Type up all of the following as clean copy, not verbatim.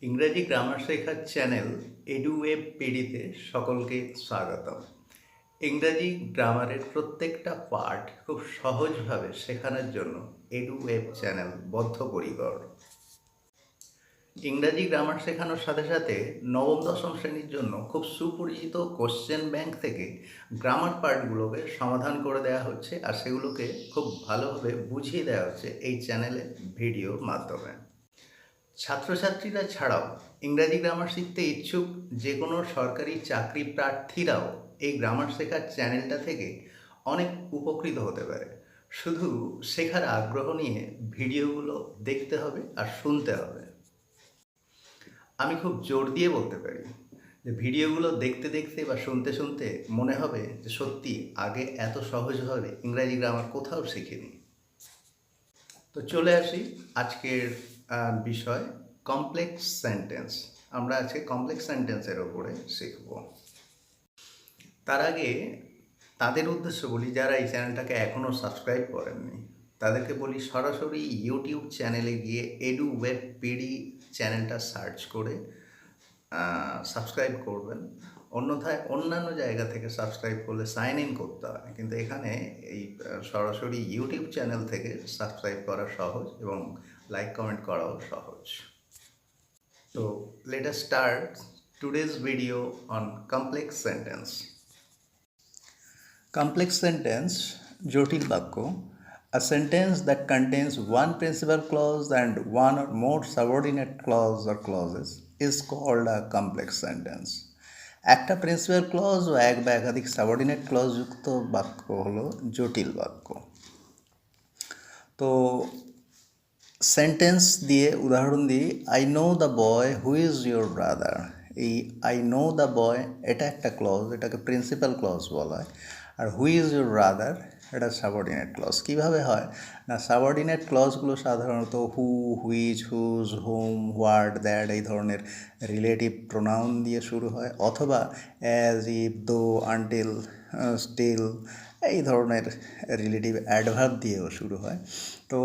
ইংরেজি গ্রামার শেখার চ্যানেল এডুওয়েব পিডিতে সকলকে স্বাগতম। ইংরাজি গ্রামারের প্রত্যেকটা পার্ট খুব সহজভাবে শেখানোর জন্য এডুওয়েব চ্যানেল বদ্ধপরিকর। ইংরাজি গ্রামার শেখানোর সাথে সাথে নবম দশম শ্রেণীর জন্য খুব সুপরিচিত কোশ্চেন ব্যাংক থেকে গ্রামার পার্টগুলোকে সমাধান করে দেওয়া হচ্ছে, আর সেগুলোকে খুব ভালোভাবে বুঝিয়ে দেওয়া হচ্ছে এই চ্যানেলের ভিডিওর মাধ্যমে। ছাত্রছাত্রীরা ছাড়াও ইংরাজি গ্রামার শিখতে ইচ্ছুক যে কোনো সরকারি চাকরি প্রার্থীরাও এই গ্রামার শেখার চ্যানেলটা থেকে অনেক উপকৃত হতে পারে। শুধু শেখার আগ্রহ নিয়ে ভিডিওগুলো দেখতে হবে আর শুনতে হবে। আমি খুব জোর দিয়ে বলতে পারি যে ভিডিওগুলো দেখতে দেখতে বা শুনতে শুনতে মনে হবে যে সত্যি আগে এত সহজভাবে ইংরাজি গ্রামার কোথাও শিখিনি। তো চলে আসি আজকের বিষয় কমপ্লেক্স সেন্টেন্স। আমরা আজকে কমপ্লেক্স সেন্টেন্সের ওপরে শিখব। তার আগে তাদের উদ্দেশ্য বলি যারা এই চ্যানেলটাকে এখনও সাবস্ক্রাইব করেননি, তাদেরকে বলি সরাসরি ইউটিউব চ্যানেলে গিয়ে এডুওয়েব পিডি চ্যানেলটা সার্চ করে সাবস্ক্রাইব করবেন। অন্যথায় অন্যান্য জায়গা থেকে সাবস্ক্রাইব করলে সাইন ইন করতে হয়, কিন্তু এখানে এই সরাসরি ইউটিউব চ্যানেল থেকে সাবস্ক্রাইব করা সহজ এবং লাইক কমেন্ট করাও সহজ। তো let us start today's video on complex sentence. Complex sentence, জটিল বাক্য, a sentence that contains one principal clause and one or more subordinate clause or clauses is called a complex sentence. একটা principal clause ও এক বা একাধিক subordinate clause যুক্ত বাক্য হলো জটিল বাক্য। তো সেন্টেন্স দিয়ে উদাহরণ দিই, I know the boy who is your brother. এই আই নো দ্য বয় এটা একটা ক্লজ, এটাকে প্রিন্সিপাল ক্লজ বলা হয়। আর হু ইজ ইয়োর ব্রাদার এটা সাবঅর্ডিনেট ক্লজ। কীভাবে হয় না, সাবঅর্ডিনেট ক্লজগুলো সাধারণত who, which, whose, whom, what, that এই ধরনের রিলেটিভ প্রোনাউন দিয়ে শুরু হয়, অথবা as, if, though, until, still এই ধরনের রিলেটিভ অ্যাডভার্ব দিয়েও শুরু হয়। তো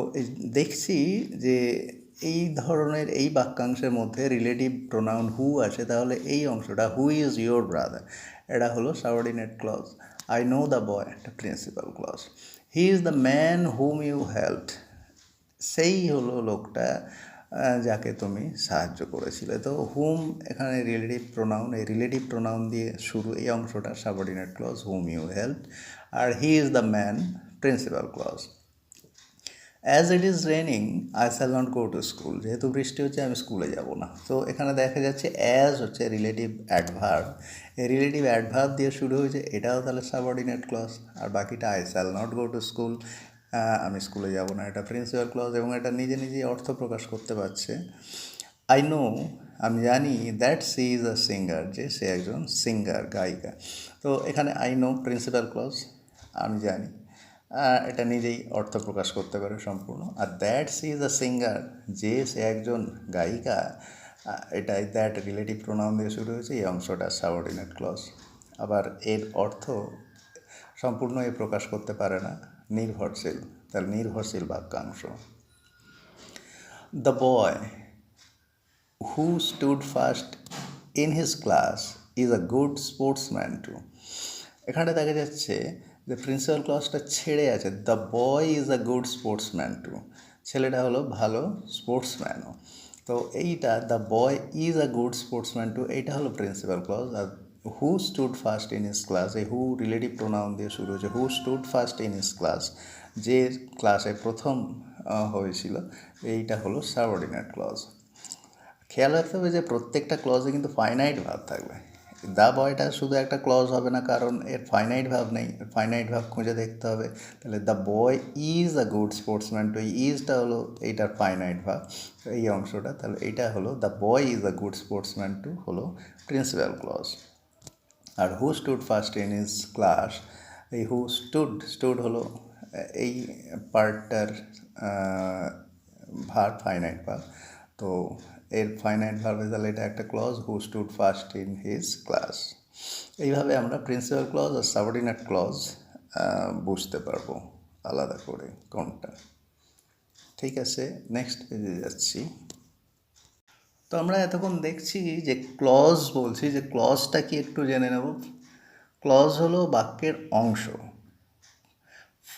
দেখছি যে এই ধরনের এই বাক্যাংশের মধ্যে রিলেটিভ প্রোনাউন হু আছে, তাহলে এই অংশটা হু ইজ ইয়োর ব্রাদার এটা হলো subordinate clause. I know the boy একটা principal clause. He is the man whom you helped, সেই হলো লোকটা যাকে তুমি সাহায্য করেছিলে। তো হুম এখানে রিলেটিভ প্রোনাউন, এই রিলেটিভ প্রোনাউন দিয়ে শুরু এই অংশটা subordinate clause hmm you help. আর he is the man principal clause. As it is raining I shall not go to school, যেহেতু বৃষ্টি হচ্ছে আমি স্কুলে যাব না। তো এখানে দেখা যাচ্ছে অ্যাজ হচ্ছে রিলেটিভ অ্যাডভার্ব, এই রিলেটিভ অ্যাডভার্ব দিয়ে শুরু হয়েছে, এটাও তাহলে সাবঅর্ডিনেট ক্লজ। আর বাকিটা I shall not go to school, আমি স্কুলে যাব না, এটা প্রিন্সিপাল ক্লজ এবং এটা নিজে নিজেই অর্থ প্রকাশ করতে পারছে। আই নো আমি জানি that she is a singer, যে সে একজন সিঙ্গার গায়িকা। তো এখানে আই নো প্রিন্সিপাল ক্লজ, আমি জানি এটা নিজেই অর্থ প্রকাশ করতে পারে সম্পূর্ণ। আর that she is a singer, যে সে একজন গায়িকা, এটাই দ্যাট রিলেটিভ প্রোনাউন দিয়ে শুরু হয়েছে, এই অংশটা সাবঅর্ডিনেট ক্লজ। আবার এর অর্থ সম্পূর্ণ এ প্রকাশ করতে পারে না, নির্ভরশীল, তার নির্ভরশীল বাক্যাংশ। The boy who stood first in his class is a good sportsman too. এখানে দেখা যাচ্ছে যে প্রিন্সিপাল ক্লজটা ছেড়ে আছে, the boy is a good sportsman too, ছেলেটা হলো ভালো স্পোর্টসম্যানও। তো এইটা the boy is a good sportsman too এইটা হলো প্রিন্সিপাল ক্লজ। আর who stood first in his class, এই হু রিলেটিভ প্রোনাউন দিয়ে শুরু হয়েছে, who stood first in his class, যে ক্লাসে প্রথম হয়েছিল, এইটা হলো সাবঅর্ডিনেট ক্লজ। খেয়াল রাখতে হবে যে প্রত্যেকটা ক্লজে কিন্তু ফাইনাইট ভাব থাকবে। দ্য বয়টা শুধু একটা ক্লজ হবে না, কারণ এর ফাইনাইট ভাব নেই, ফাইনাইট ভাব খুঁজে দেখতে হবে। তাহলে the boy is a good sportsman too, ইজটা হলো এইটার ফাইনাইট ভাব, এই অংশটা, তাহলে এইটা হলো the boy is a good sportsman too হলো প্রিন্সিপাল ক্লজ। আর who stood first in his class, এই হু স্টুড হলো এই পার্টটার ভার্ব, ফাইনাইট ভার্ব। তো এর ফাইনাইট ভার্বে তাহলে এটা একটা clause, who stood first in his class. এইভাবে আমরা প্রিন্সিপাল ক্লজ আর সাবঅর্ডিনেট ক্লজ বুঝতে পারবো আলাদা করে কোনটা। ঠিক আছে, নেক্সট পেজে যাচ্ছি। তো আমরা এতক্ষণ দেখছি যে ক্লজ বলছি, যে ক্লজটা কি একটু জেনে নেব। ক্লজ হলো বাক্যের অংশ।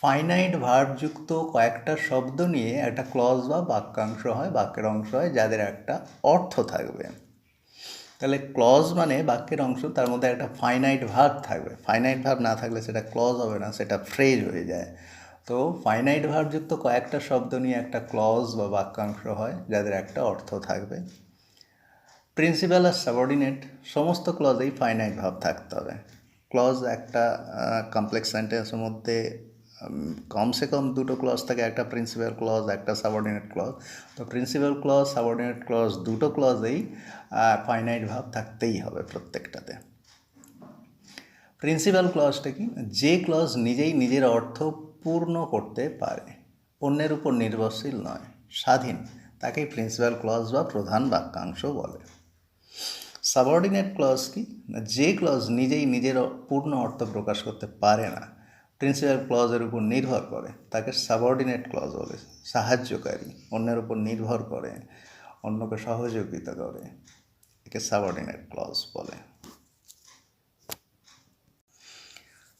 ফাইনাইট ভার্বযুক্ত কয়েকটা শব্দ নিয়ে একটা ক্লজ বা বাক্যাংশ হয়, বাক্যের অংশ হয়, যাদের একটা অর্থ থাকবে। তাহলে ক্লজ মানে বাক্যের অংশ, তার মধ্যে একটা ফাইনাইট ভার্ব থাকবে। ফাইনাইট ভার্ব না থাকলে সেটা ক্লজ হবে না, সেটা ফ্রেজ হয়ে যায়। তো ফাইনাইট ভার্বযুক্ত কয়েকটা শব্দ নিয়ে একটা ক্লজ বা বাক্যাংশ হয়, যাদের একটা অর্থ থাকবে। প্রিন্সিপাল আর সাবঅর্ডিনেট সমস্ত ক্লজেই ফাইনাইট ভার্ব থাকতে হবে। ক্লজ একটা কমপ্লেক্স সেন্টেন্সের মধ্যে কমসে কম দুটো ক্লজ থাকে, একটা প্রিন্সিপাল ক্লজ, একটা সাবঅর্ডিনেট ক্লজ। তো প্রিন্সিপাল ক্লজ, সাবঅর্ডিনেট ক্লজ দুটো ক্লজেই ফাইনাইট ভার্ব থাকতেই হবে প্রত্যেকটাতে। প্রিন্সিপাল ক্লজটা কি? যে ক্লজ নিজেই নিজের অর্থ পূর্ণ করতে পারে, অন্যের উপর নির্ভরশীল নয়, স্বাধীন, তাকেই প্রিন্সিপাল ক্লজ বা প্রধান বাক্যাংশ বলে। সাবঅর্ডিনেট ক্লজ কি? যে ক্লজ নিজেই নিজের পূর্ণ অর্থ প্রকাশ করতে পারে না, প্রিন্সিপাল ক্লজের উপর নির্ভর করে, তাকে সাবঅর্ডিনেট ক্লজ বলে। সাহায্যকারী, অন্যের উপর নির্ভর করে, অন্যকে সহযোগিতা করে, একে সাবঅর্ডিনেট ক্লজ বলে।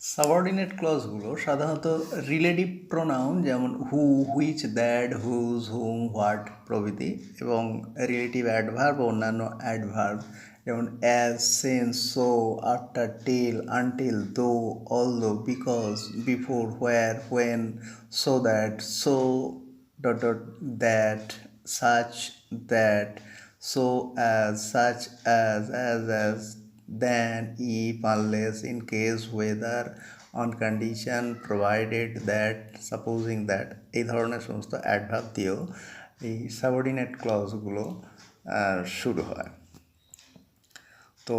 সাবঅর্ডিনেট ক্লজগুলো সাধারণত রিলেটিভ প্রোনাউন, যেমন who, which, that, whose, whom, what প্রভৃতি, এবং রিলেটিভ অ্যাডভার্ব ও অন্যান্য অ্যাডভার্ব, যেমন as, since, so, after, till, until, though, although, because, before, where, when, so that, so dot dot that, such, that, so as, such as, then, if, unless, in case, whether, on condition, provided that, supposing that, এই ধরনের সমস্ত adverb দিয়েও এই subordinate ক্লজগুলো শুরু হয়। তো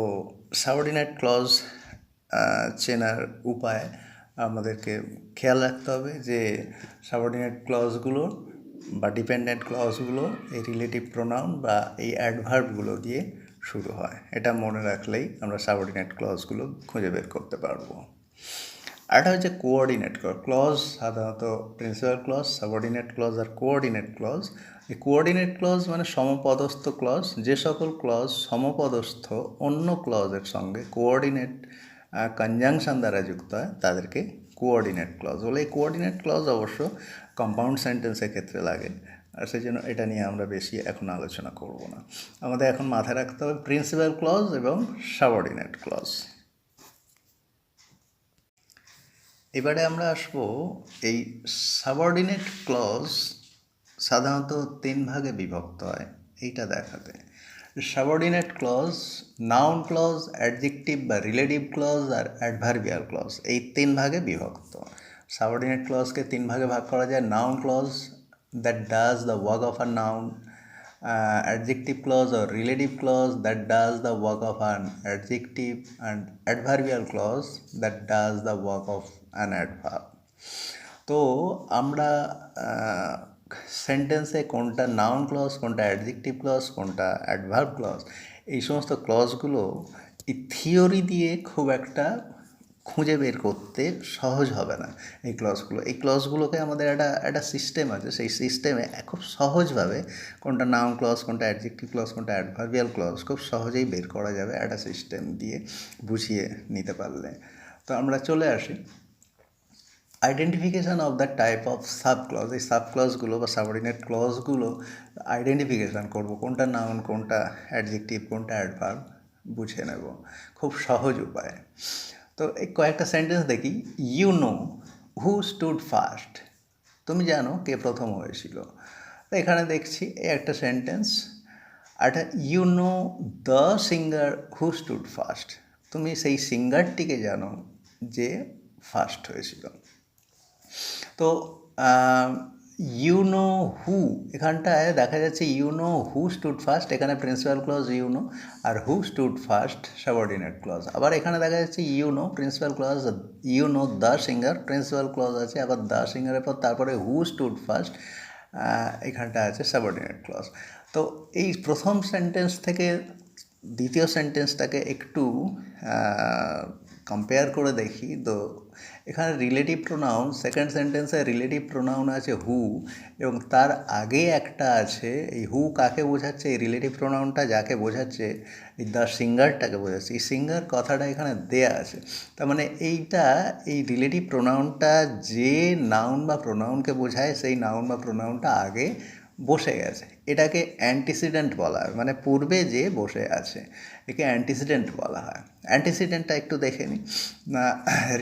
subordinate clause চেনার উপায় আমাদেরকে খেয়াল রাখতে হবে যে সাবঅর্ডিনেট ক্লজগুলো বা ডিপেন্ডেন্ট ক্লজগুলো এই রিলেটিভ প্রোনাউন বা এই অ্যাডভার্বগুলো দিয়ে শুরু হয়। এটা মনে রাখলেই আমরা সাবঅর্ডিনেট ক্লজগুলো খুঁজে বের করতে পারবো। আরেকটা হচ্ছে কোঅর্ডিনেট ক্লজ। সাধারণত প্রিন্সিপাল ক্লজ, সাবঅর্ডিনেট ক্লজ আর কোঅর্ডিনেট ক্লজ। এই কোঅর্ডিনেট ক্লজ মানে সমপদস্থ ক্লজ। যে সকল ক্লজ সমপদস্থ অন্য ক্লজের সঙ্গে কোঅর্ডিনেট কনজাংশন দ্বারা যুক্ত হয় তাদেরকে কোঅর্ডিনেট ক্লজ বলে। এই কোঅর্ডিনেট ক্লজ অবশ্য কম্পাউন্ড সেন্টেন্সের ক্ষেত্রে লাগে, আর সেই জন্য এটা নিয়ে আমরা বেশি এখন আলোচনা করব না। আমাদের এখন মাথায় রাখতে হবে প্রিন্সিপাল ক্লজ এবং সাবঅর্ডিনেট ক্লজ। এবারে আমরা আসবো এই সাবঅর্ডিনেট ক্লজ সাধারণত 3 ভাগে বিভক্ত হয় এইটা দেখাতে। Subordinate clause noun clause, adjective বা রিলেটিভ ক্লজ আর অ্যাডভার্বিয়াল ক্লজ, এই 3 ভাগে বিভক্ত। সাবঅর্ডিনেট ক্লজকে 3 ভাগে ভাগ করা যায়। Noun clause, that does the work of a noun, adjective clause or relative clause that does the work of an adjective, and adverbial clause that does the work of an adverb. তো আমরা সেন্টেন্সে কোনটা noun clause, কোনটা adjective clause, কোনটা adverb clause, এই সমস্ত ক্লজগুলো এই theory দিয়ে খুব একটা খুঁজে বের করতে সহজ হবে না। এই ক্লজগুলোকে আমাদের একটা সিস্টেম আছে, সেই সিস্টেমে খুব সহজভাবে কোনটা নাউন ক্লজ, কোনটা অ্যাডজেক্টিভ ক্লজ, কোনটা অ্যাডভার্বিয়াল ক্লজ খুব সহজেই বের করা যাবে একটা সিস্টেম দিয়ে বুঝিয়ে নিতে পারলে। তো আমরা চলে আসি identification of the type of sub clause. এই সাব ক্লজগুলো বা সাবঅর্ডিনেট ক্লজগুলো আইডেন্টিফিকেশান করব, কোনটা নাউন, কোনটা অ্যাডজেক্টিভ, কোনটা অ্যাডভার্ব বুঝে নেব খুব সহজ উপায়ে। তো এই কয়েকটা সেন্টেন্স দেখি। You know who stood first, তুমি জানো কে প্রথম হয়েছিল। তো এখানে দেখছি এই একটা সেন্টেন্স। একটা you know the singer who stood first, তুমি সেই সিঙ্গারটিকে জানো যে ফার্স্ট হয়েছিল। তো ইউ নো হু, এখানটায় দেখা যাচ্ছে you know who stood first, এখানে প্রিন্সিপাল ক্লজ ইউ নো, আর who stood first subordinate clause. আবার এখানে দেখা যাচ্ছে you know principal clause, you know the singer principal clause আছে, আবার দ্য সিঙ্গারের পর তারপরে হু স্টুড ফার্স্ট এখানটা আছে সাবঅর্ডিনেট ক্লজ। তো এই প্রথম সেন্টেন্স থেকে দ্বিতীয় সেন্টেন্সটাকে একটু কম্পেয়ার করে দেখি তো এখানে রিলেটিভ প্রোনাউন সেকেন্ড সেন্টেন্সে রিলেটিভ প্রোনাউন আছে হু এবং তার আগে একটা আছে এই হু কাকে বোঝাচ্ছে এই রিলেটিভ প্রোনাউনটা যাকে বোঝাচ্ছে এই দ্য সিঙ্গারটাকে বোঝাচ্ছে এই সিঙ্গার কথাটা এখানে দেয়া আছে তার মানে এই রিলেটিভ প্রোনাউনটা যে নাউন বা প্রোনাউনকে বোঝায় সেই নাউন বা প্রোনাউনটা আগে বসে গেছে এটাকে অ্যান্টিসিডেন্ট বলা হয় মানে পূর্বে যে বসে আছে একে অ্যান্টিসিডেন্ট বলা হয় অ্যান্টিসিডেন্টটা একটু দেখে নিই না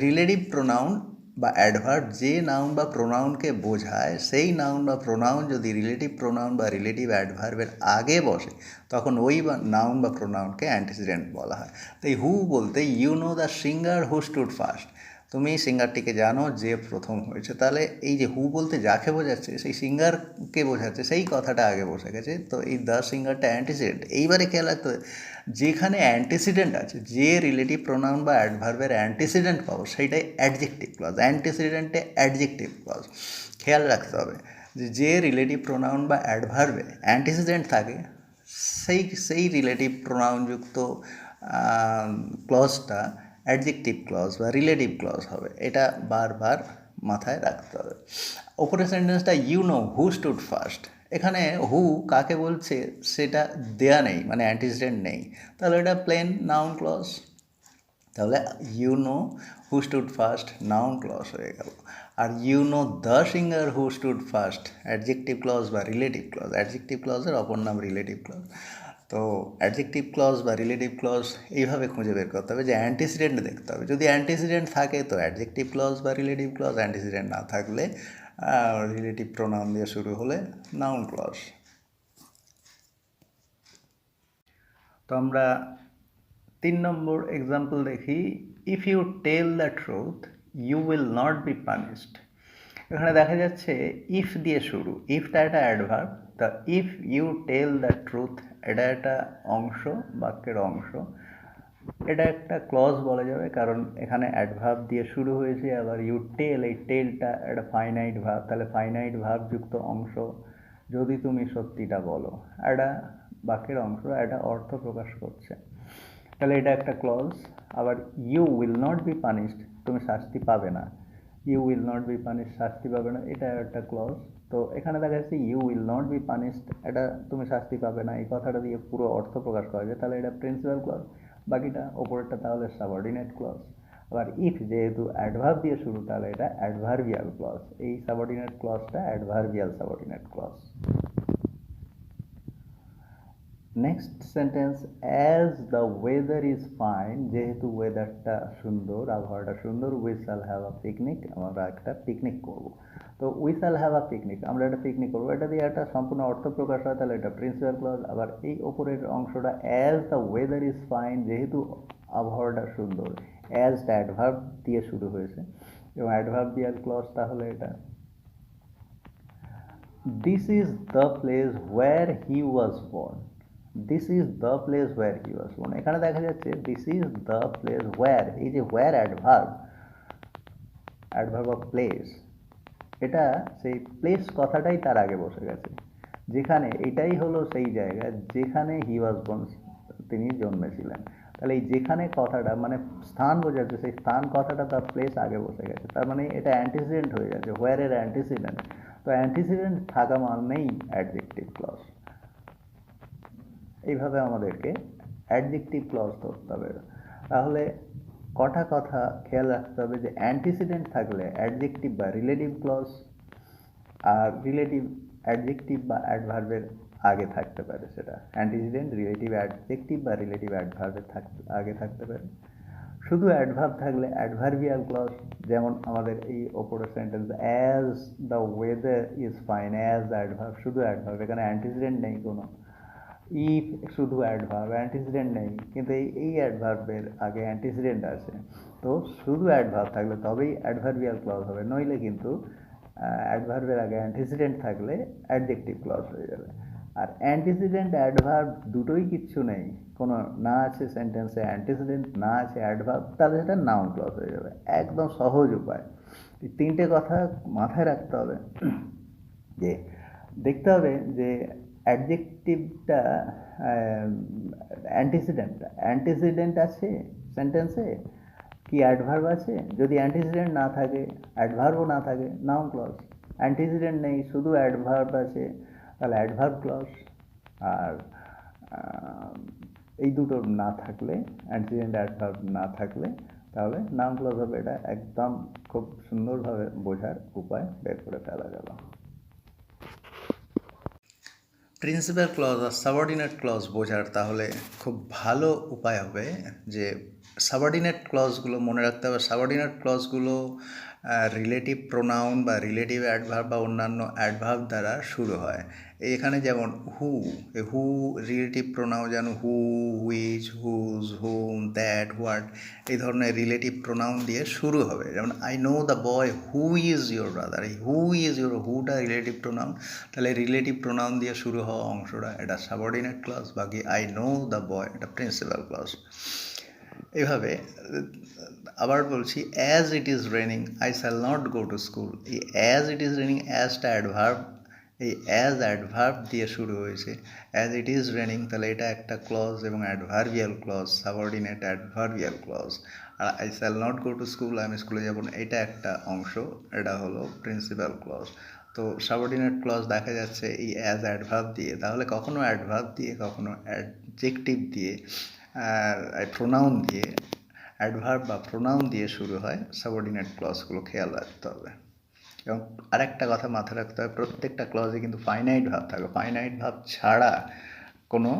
রিলেটিভ প্রোনাউন বা অ্যাডভার্ব যে নাউন বা প্রোনাউনকে বোঝায় সেই নাউন বা প্রোনাউন যদি রিলেটিভ প্রোনাউন বা রিলেটিভ অ্যাডভার্বের আগে বসে তখন ওই নাউন বা প্রোনাউনকে অ্যান্টিসিডেন্ট বলা হয় তো এই হু বলতে you know the singer who stood first তুমি সিঙ্গারটিকে জানো যে প্রথম হয়েছে তাহলে এই যে হু বলতে যাকে বোঝাচ্ছে সেই সিঙ্গারকে বোঝাচ্ছে সেই কথাটা আগে বসে গেছে তো এই দ্য সিঙ্গারটা অ্যান্টিসিডেন্ট এইবারে খেয়াল রাখতে হবে যেখানে অ্যান্টিসিডেন্ট আছে যে রিলেটিভ প্রোনাউন বা অ্যাডভার্বের অ্যান্টিসিডেন্ট পাবো সেইটাই অ্যাডজেক্টিভ ক্লজ অ্যান্টিসিডেন্টে অ্যাডজেক্টিভ ক্লজ খেয়াল রাখতে হবে যে রিলেটিভ প্রোনাউন বা অ্যাডভার্বে অ্যান্টিসিডেন্ট থাকে সেই রিলেটিভ প্রোনাউনযুক্ত ক্লজটা অ্যাডজেক্টিভ ক্লজ বা রিলেটিভ ক্লজ হবে এটা বারবার মাথায় রাখতে হবে ওপরের সেন্টেন্সটা you know who stood first এখানে হু কাকে বলছে সেটা দেয়া নেই মানে অ্যান্টিসিডেন্ট নেই তাহলে এটা প্লেন নাউন ক্লজ তাহলে you know who stood first noun clause হয়ে গেল আর you know the singer who stood first adjective clause বা রিলেটিভ ক্লজ অ্যাডজেক্টিভ ক্লজের অপর নাম রিলেটিভ ক্লজ তো অ্যাডজেক্টিভ ক্লজ বা রিলেটিভ ক্লজ এইভাবে খুঁজে বের করতে হবে যে অ্যান্টিসিডেন্ট দেখতে হবে যদি অ্যান্টিসিডেন্ট থাকে তো অ্যাডজেক্টিভ ক্লজ বা রিলেটিভ ক্লজ অ্যান্টিসিডেন্ট না থাকলে রিলেটিভ প্রোনাউন দিয়ে শুরু হলে নাউন ক্লজ তো আমরা 3 নম্বর এক্সাম্পল দেখি if you tell the truth you will not be punished এখানে দেখা যাচ্ছে ইফ দিয়ে শুরু ইফটা একটা অ্যাডভার্ব তা if you tell the truth এটা একটা অংশ বাক্যের অংশ এটা একটা ক্লজ বলা যাবে কারণ এখানে অ্যাডভার্ব দিয়ে শুরু হয়েছে আবার ইউ টেল এই টেলটা একটা ফাইনাইট ভার্ব তাহলে ফাইনাইট ভার্বযুক্ত অংশ যদি তুমি সত্যিটা বলো একটা বাক্যের অংশ একটা অর্থ প্রকাশ করছে তাহলে এটা একটা ক্লজ আবার you will not be punished তুমি শাস্তি পাবে না you will not be punished শাস্তি পাবে না এটা একটা ক্লজ তো এখানে দেখা যাচ্ছে you will not be punished এটা তুমি শাস্তি পাবে না এই কথাটা দিয়ে পুরো অর্থ প্রকাশ করা যায় তাহলে এটা প্রিন্সিপাল ক্লজ বাকিটা ওপরেরটা তাহলে সাবঅর্ডিনেট ক্লজ আবার ইফ যেহেতু অ্যাডভার্ব দিয়ে শুরু তাহলে এটা অ্যাডভার্বিয়াল ক্লজ এই সাবঅর্ডিনেট ক্লজটা adverbial subordinate clause next sentence as the weather is fine যেহেতু ওয়েদারটা সুন্দর আবহাওয়াটা সুন্দর we shall have a picnic আমরা একটা পিকনিক করবো তো we shall have a picnic আমরা একটা পিকনিক করবো এটা দিয়ে একটা সম্পূর্ণ অর্থ প্রকাশ হয় তাহলে এটা প্রিন্সিপাল ক্লজ আবার এই ওপরের অংশটা as the weather is fine যেহেতু আবহাওয়াটা সুন্দর অ্যাজটা অ্যাডভার্ব দিয়ে শুরু হয়েছে এবং অ্যাডভার্বিয়াল ক্লজ তাহলে এটা this is the place where he was born this is the place where he was born এখানে দেখা যাচ্ছে this is the place where এই যে ওয়্যার অ্যাডভার্ব অফ প্লেস এটা সেই প্লেস কথাটাই তার আগে বসে গেছে যেখানে এটাই হলো সেই জায়গা যেখানে হি ওয়াজ বর্ন তিনি জন্মেছিলেন তাহলে এই যেখানে কথাটা মানে স্থান বোঝাচ্ছে সেই স্থান কথাটা তার প্লেস আগে বসে গেছে তার মানে এটা অ্যান্টিসিডেন্ট হয়ে যাচ্ছে ওয়্যারের অ্যান্টিসিডেন্ট তো অ্যান্টিসিডেন্ট থাকা মানেই অ্যাডজেক্টিভ ক্লজ এইভাবে আমাদেরকে অ্যাডজেক্টিভ ক্লজ ধরতে হবে তাহলে কটা কথা খেয়াল রাখতে হবে যে অ্যান্টিসিডেন্ট থাকলে অ্যাডজেক্টিভ বা রিলেটিভ ক্লজ আর রিলেটিভ অ্যাডজেক্টিভ বা অ্যাডভার্বের আগে থাকতে পারে সেটা অ্যান্টিসিডেন্ট রিলেটিভ অ্যাডজেক্টিভ বা রিলেটিভ অ্যাডভার্বের আগে থাকতে পারে শুধু অ্যাডভার্ব থাকলে অ্যাডভার্বিয়াল ক্লজ যেমন আমাদের এই ওপরের sentence as the weather is fine as adverb শুধু অ্যাডভার্ব এখানে অ্যান্টিসিডেন্ট নেই কোনো ইফ শুধু অ্যাডভার্ব অ্যান্টিসিডেন্ট নেই কিন্তু এই অ্যাডভার্বের আগে অ্যান্টিসিডেন্ট আছে তো শুধু অ্যাডভার্ব থাকলে তবেই অ্যাডভার্বিয়াল ক্লজ হবে নইলে কিন্তু অ্যাডভার্বের আগে অ্যান্টিসিডেন্ট থাকলে অ্যাডজেক্টিভ ক্লজ হয়ে যাবে আর অ্যান্টিসিডেন্ট অ্যাডভার্ব দুটোই কিচ্ছু নেই কোনো না আছে সেন্টেন্সে অ্যান্টিসিডেন্ট না আছে অ্যাডভার্ব তাহলে সেটা নাউন ক্লজ হয়ে যাবে একদম সহজ উপায় এই তিনটে কথা মাথায় রাখতে হবে যে দেখতে হবে যে অ্যাডজেক্টিভটা অ্যান্টিসিডেন্ট আছে সেন্টেন্সে কি অ্যাডভার্ব আছে, যদি অ্যান্টিসিডেন্ট না থাকে, অ্যাডভার্বও না থাকে, নাউন ক্লজ। অ্যান্টিসিডেন্ট নেই, শুধু অ্যাডভার্ব আছে, তাহলে অ্যাডভার্ব ক্লজ। আর এই দুটো না থাকলে, অ্যান্টিসিডেন্ট অ্যাডভার্ব না থাকলে, তাহলে নাউন ক্লজ হবে। এটা একদম খুব সুন্দরভাবে বোঝার উপায় বের করে ফেলা গেল। প্রিন্সিপাল ক্লজ আর সাবঅর্ডিনেট ক্লজ বোঝার তাহলে খুব ভালো উপায় হবে যে সাবঅর্ডিনেট ক্লজগুলো মনে রাখতে হবে। সাবঅর্ডিনেট ক্লজগুলো রিলেটিভ প্রোনাউন বা রিলেটিভ অ্যাডভার্ব বা অন্যান্য অ্যাডভার্ব দ্বারা শুরু হয়। এখানে যেমন হু রিলেটিভ প্রোনাউন, যেন who, which, whose, whom, that, what, এই ধরনের রিলেটিভ প্রোনাউন দিয়ে শুরু হবে। যেমন I know the boy who is your brother, এই হু ইজ ইউর, হুটা রিলেটিভ প্রোনাউন, তাহলে রিলেটিভ প্রোনাউন দিয়ে শুরু হওয়া অংশটা এটা সাবঅর্ডিনেট ক্লজ। বাকি আই নো দ্য বয় এটা প্রিন্সিপাল ক্লজ। এভাবে আবার বলছি, as it is raining I shall not go to school, এই as it is raining, অ্যাজটা adverb, এই অ্যাজ অ্যাডভার্ব দিয়ে শুরু হয়েছে। অ্যাজ ইট ইজ রেনিং, তাহলে এটা একটা ক্লজ এবং adverbial clause, subordinate adverbial clause. আর I shall not go to school, আমি স্কুলে যাব না, এটা একটা অংশ, এটা হলো প্রিন্সিপাল ক্লজ। তো সাবঅর্ডিনেট ক্লজ দেখা যাচ্ছে এই অ্যাজ অ্যাডভার্ব দিয়ে, তাহলে কখনো অ্যাডভার্ব দিয়ে, কখনো অ্যাডজেক্টিভ দিয়ে, আর প্রোনাউন দিয়ে, অ্যাডভার্ব বা প্রোনাউন দিয়ে শুরু হয় সাবঅর্ডিনেট ক্লজগুলো, খেয়াল রাখতে হবে। এবং আরেকটা কথা মাথায় রাখতে হবে, প্রত্যেকটা ক্লজে কিন্তু ফাইনাইট ভাব থাকে, ফাইনাইট ভাব ছাড়া কোনো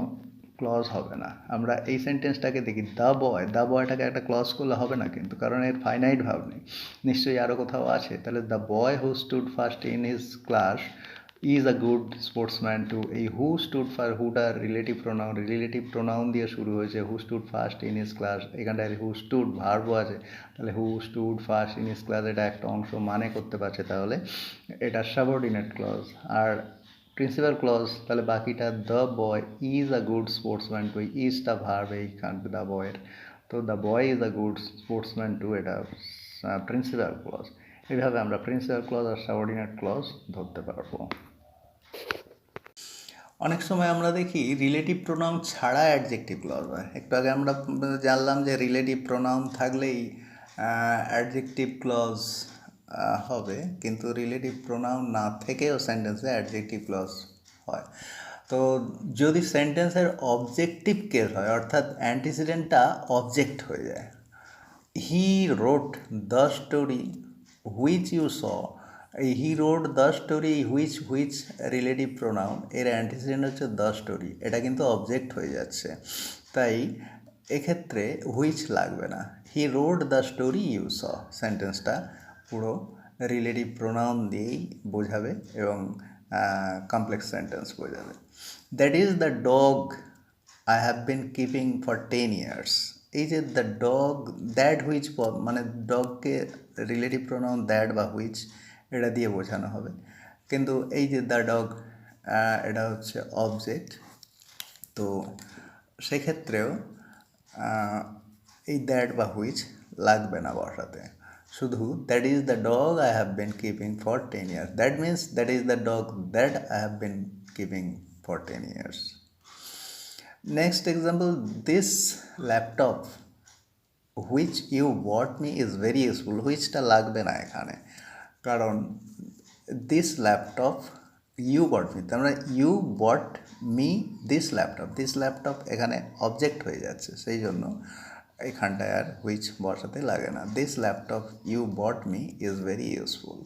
ক্লজ হবে না। আমরা এই সেন্টেন্সটাকে দেখি, দ্য বয়, দ্য বয়টাকে একটা ক্লজ করলে হবে না কিন্তু, কারণ এর ফাইনাইট ভাব নেই। নিশ্চয়ই আরও কোথাও আছে। তাহলে the boy who stood first in his class is a good sportsman too, এই হু স্টুড ফার, হুটা রিলেটিভ প্রোনাউন, রিলেটিভ প্রোনাউন দিয়ে শুরু হয়েছে, who stood first in his class, এখানটায় হু স্টুড ভার্বও আছে, তাহলে who stood first in his class এটা একটা অংশ মানে করতে পারছে, তাহলে এটা সাবঅর্ডিনেট ক্লজ। আর প্রিন্সিপাল ক্লজ, তাহলে বাকিটা the boy is a good sportsman too, ইজটা verb এইখান দ্য বয়ের, তো the boy is a good sportsman too এটা প্রিন্সিপাল ক্লজ। এইভাবে আমরা প্রিন্সিপাল ক্লজ আর সাবঅর্ডিনেট ক্লজ ধরতে পারবো। অনেক সময় আমরা দেখি রিলেটিভ প্রোনাউন ছাড়া অ্যাডজেক্টিভ ক্লজ হয়। একটু আগে আমরা জানলাম যে রিলেটিভ প্রোনাউন থাকলেই অ্যাডজেক্টিভ ক্লজ হবে, কিন্তু রিলেটিভ প্রোনাউন না থেকেও সেন্টেন্সে অ্যাডজেক্টিভ ক্লজ হয়। তো যদি সেন্টেন্সের অবজেক্টিভ কেস হয়, অর্থাৎ অ্যান্টিসিডেন্টটা অবজেক্ট হয়ে যায়, he wrote the story which you saw, এই he wrote the story, which relative pronoun, এর অ্যান্টিসিডেন্ট হচ্ছে দ্য স্টোরি, এটা কিন্তু অবজেক্ট হয়ে যাচ্ছে, তাই এক্ষেত্রে হুইচ লাগবে না। He wrote the story you saw, সেন্টেন্সটা পুরো রিলেটিভ প্রোনাউন দিয়েই বোঝাবে এবং কমপ্লেক্স সেন্টেন্স বোঝাবে। That is the dog I have been keeping for 10 years, এই যে দ্য ডগ, দ্যাট হুইচ মানে ডগকে রিলেটিভ প্রোনাউন দ্যাট বা হুইচ এটা দিয়ে বোঝানো হবে, কিন্তু এই যে দ্য ডগ এটা হচ্ছে অবজেক্ট, তো সেক্ষেত্রেও এই দ্যাট বা হুইচ লাগবে না বসাতে, শুধু that is the dog I have been keeping for 10 years, that means that is the dog that I have been keeping for 10 years. Next example, this laptop which you bought me is very useful, whichটা লাগবে না এখানে, কারণ this laptop you bought me, তার মানে you bought me this laptop এখানে object হয়ে যাচ্ছে, সেই জন্য এখানটায় আর which বসাতে লাগে না। this laptop you bought me is very useful.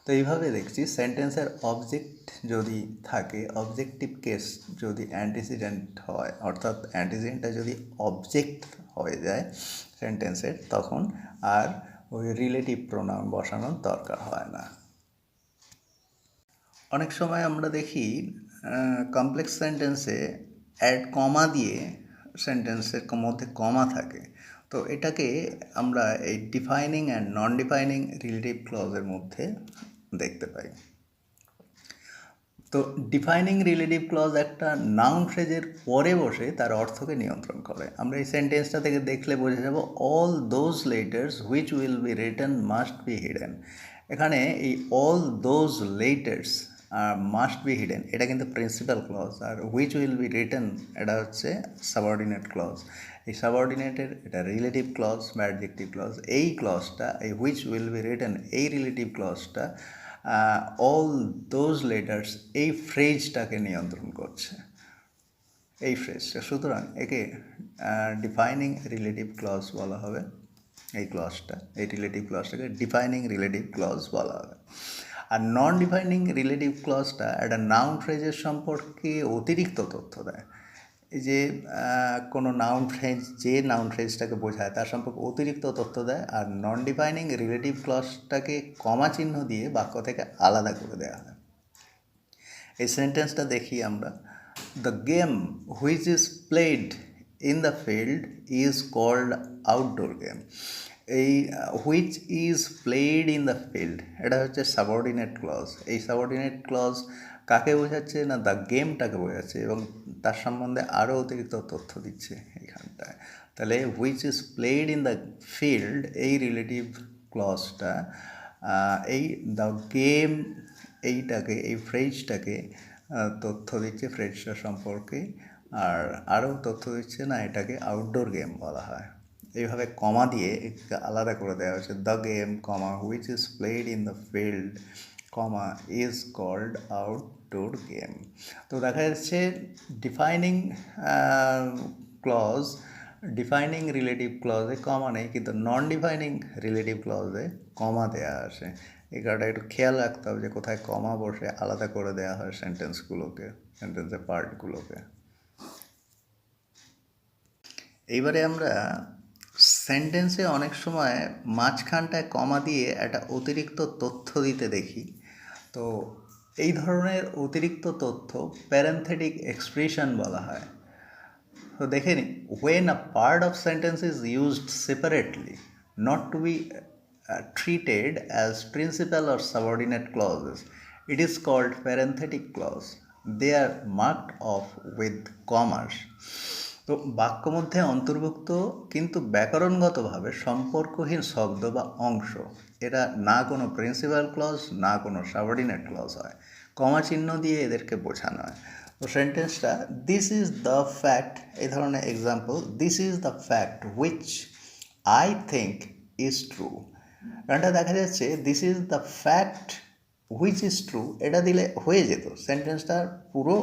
তো এইভাবে দেখছি সেন্টেন্সের অবজেক্ট যদি থাকে, অবজেক্টিভ কেস যদি অ্যান্টিসিডেন্ট হয়, অর্থাৎ অ্যান্টিসিডেন্টটা যদি অবজেক্ট হয়ে যায় সেন্টেন্সের, তখন আর ওই রিলেটিভ প্রোনাউন বসানোর দরকার হয় না। অনেক সময় আমরা দেখি কমপ্লেক্স সেন্টেন্সে অ্যাড কমা দিয়ে সেন্টেন্সের মধ্যে কমা থাকে, তো এটাকে আমরা এই defining and non defining relative ক্লজের মধ্যে দেখতে পাই। তো ডিফাইনিং রিলেটিভ ক্লজ একটা নাউন ফ্রেজের পরে বসে তার অর্থকে নিয়ন্ত্রণ করে। আমরা এই সেন্টেন্সটা থেকে দেখলে বোঝা যাব, all those letters which will be written must be hidden. এখানে এই all those letters must be hidden এটা কিন্তু প্রিন্সিপাল ক্লজ, আর হুইচ উইল বি রিটেন এটা হচ্ছে সাবঅর্ডিনেট ক্লজ। এই সাবঅর্ডিনেটের এটা রিলেটিভ ক্লজ বা অ্যাডজেক্টিভ ক্লজ। এই ক্লজটা, এই হুইচ উইল বি রিটেন এই রিলেটিভ ক্লজটা অল দোজ লেটার্স এই ফ্রেজটাকে নিয়ন্ত্রণ করছে, এই ফ্রেজটা। সুতরাং একে ডিফাইনিং রিলেটিভ ক্লজ বলা হবে। এই ক্লজটা, এই রিলেটিভ ক্লজটাকে ডিফাইনিং রিলেটিভ ক্লজ বলা হবে। আর নন ডিফাইনিং রিলেটিভ ক্লজটা একটা নাউন ফ্রেজের সম্পর্কে অতিরিক্ত তথ্য দেয়। এই যে কোনো নাউন ফ্রেজ, যে নাউন ফ্রেজটাকে বোঝায় তার সম্পর্কে অতিরিক্ত তথ্য দেয়। আর নন ডিফাইনিং রিলেটিভ ক্লজটাকে কমা চিহ্ন দিয়ে বাক্য থেকে আলাদা করে দেওয়া হয়। এই সেন্টেন্সটা দেখি আমরা। The game which is played in the field is called outdoor game. এই which is played in the field এটা হচ্ছে সাবঅর্ডিনেট ক্লজ। এই সাবঅর্ডিনেট ক্লজ কাকে বোঝাচ্ছে না, দ্য গেমটাকে বোঝাচ্ছে, এবং তার সম্বন্ধে আরও অতিরিক্ত তথ্য দিচ্ছে এখানটায়। তাহলে which is played in the field এই রিলেটিভ ক্লজটা এই দ্য গেম এইটাকে, এই ফ্রেজটাকে তথ্য দিচ্ছে ফ্রেজটা সম্পর্কে, আর আরও তথ্য দিচ্ছে না এটাকে আউটডোর গেম বলা হয়। এইভাবে কমা দিয়ে আলাদা করে দেওয়া হয়েছে। The game comma which is played in the field comma is called outdoor game. তো দেখা যাচ্ছে ডিফাইনিং ক্লজ, ডিফাইনিং রিলেটিভ ক্লজে কমা নেই, কিন্তু নন ডিফাইনিং রিলেটিভ ক্লজে কমা দেওয়া আসে। এই কারণে একটু খেয়াল রাখতে হবে যে কোথায় কমা বসে আলাদা করে দেওয়া হয় সেন্টেন্সগুলোকে, সেন্টেন্সের পার্টগুলোকে। এইবারে আমরা সেন্টেন্সে অনেক সময় মাঝখানটায় কমা দিয়ে একটা অতিরিক্ত তথ্য দিতে দেখি। তো এই ধরনের অতিরিক্ত তথ্য প্যারেন্থেটিক এক্সপ্রেশন বলা হয়। তো দেখে নিন, when a part of sentence is used separately, not to be treated as principal or subordinate clauses, it is called parenthetic clause. They are marked off with commas. তো বাক্য মধ্যে অন্তর্ভুক্ত কিন্তু ব্যাকরণগতভাবে সম্পর্কহীন শব্দ বা অংশ, এরা না কোনো প্রিন্সিপাল ক্লজ না কোনো সাবঅর্ডিনেট ক্লজ হয়, কমা চিহ্ন দিয়ে এদেরকে বোঝানো হয়। তো সেন্টেন্সটা দিস ইজ দ্য ফ্যাক্ট, এই ধরনের example, this is the fact which I think is true. কারণটা দেখা যাচ্ছে this is the fact which is true এটা দিলে হয়ে যেত, সেন্টেন্সটার পুরো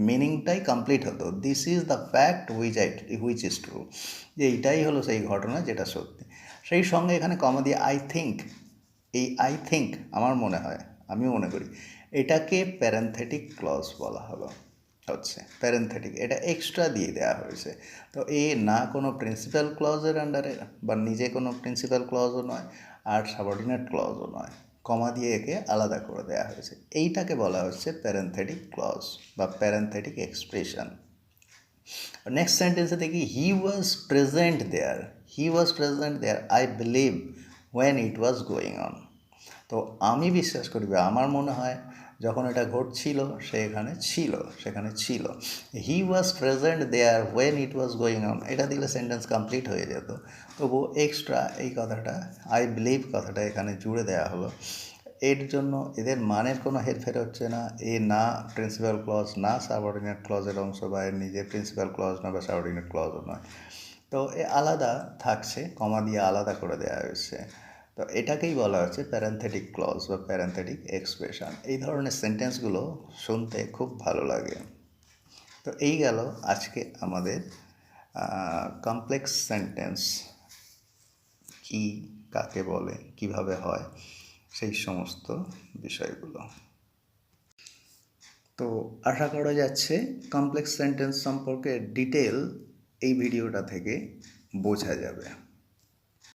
মিনিংটাই কমপ্লিট হতো। This is the fact which is true, যে এইটাই হলো সেই ঘটনা যেটা সত্যি। সেই সঙ্গে এখানে কমা দিয়ে আই থিঙ্ক, এই আই থিঙ্ক আমার মনে হয়, আমি মনে করি, এটাকে প্যারেন্থেটিক ক্লজ বলা হলো, হচ্ছে প্যারেন্থেটিক, এটা এক্সট্রা দিয়ে দেওয়া হয়েছে। তো এ না কোনো প্রিন্সিপাল ক্লজের আন্ডারে বা নিজে কোনো প্রিন্সিপাল ক্লজও নয় আর সাবঅর্ডিনেট ক্লজও নয়, কমা দিয়ে একে আলাদা করে দেওয়া হয়েছে। এইটাকে বলা হচ্ছে প্যারেন্থেটিক ক্লজ বা প্যারেন্থেটিক এক্সপ্রেশন। নেক্সট সেন্টেন্সে দেখি, he was present there, he was present there I believe when it was going on. তো আমি বিশ্বাস করি বা আমার মনে হয় যখন এটা ঘটছিল সে এখানে ছিল, সেখানে ছিল। He was present there when it was going on এটা দিলে সেন্টেন্স কমপ্লিট হয়ে যেত। তবু এক্সট্রা এই কথাটা আই বিলিভ কথাটা এখানে জুড়ে দেওয়া হলো। এর জন্য এদের মানের কোনো হেরফের হচ্ছে না। এ না প্রিন্সিপাল ক্লজ না সাবঅর্ডিনেট ক্লজের অংশ, বা এর নিজে প্রিন্সিপাল ক্লজ না বা সাবঅর্ডিনেট ক্লজও নয়। তো এ আলাদা থাকছে, কমা দিয়ে আলাদা করে দেওয়া হয়েছে। তো এটাকেই বলা হচ্ছে প্যারেন্থেটিক ক্লজ বা প্যারেন্থেটিক এক্সপ্রেশন। এই ধরনের সেন্টেন্সগুলো শুনতে খুব ভালো লাগে। তো এই গেল আজকে আমাদের কমপ্লেক্স সেন্টেন্স কি, কাকে বলে, কিভাবে হয়, সেই সমস্ত বিষয়গুলো। তো আশা করা যাচ্ছে কমপ্লেক্স সেন্টেন্স সম্পর্কে ডিটেল এই ভিডিওটা থেকে বোঝা যাবে।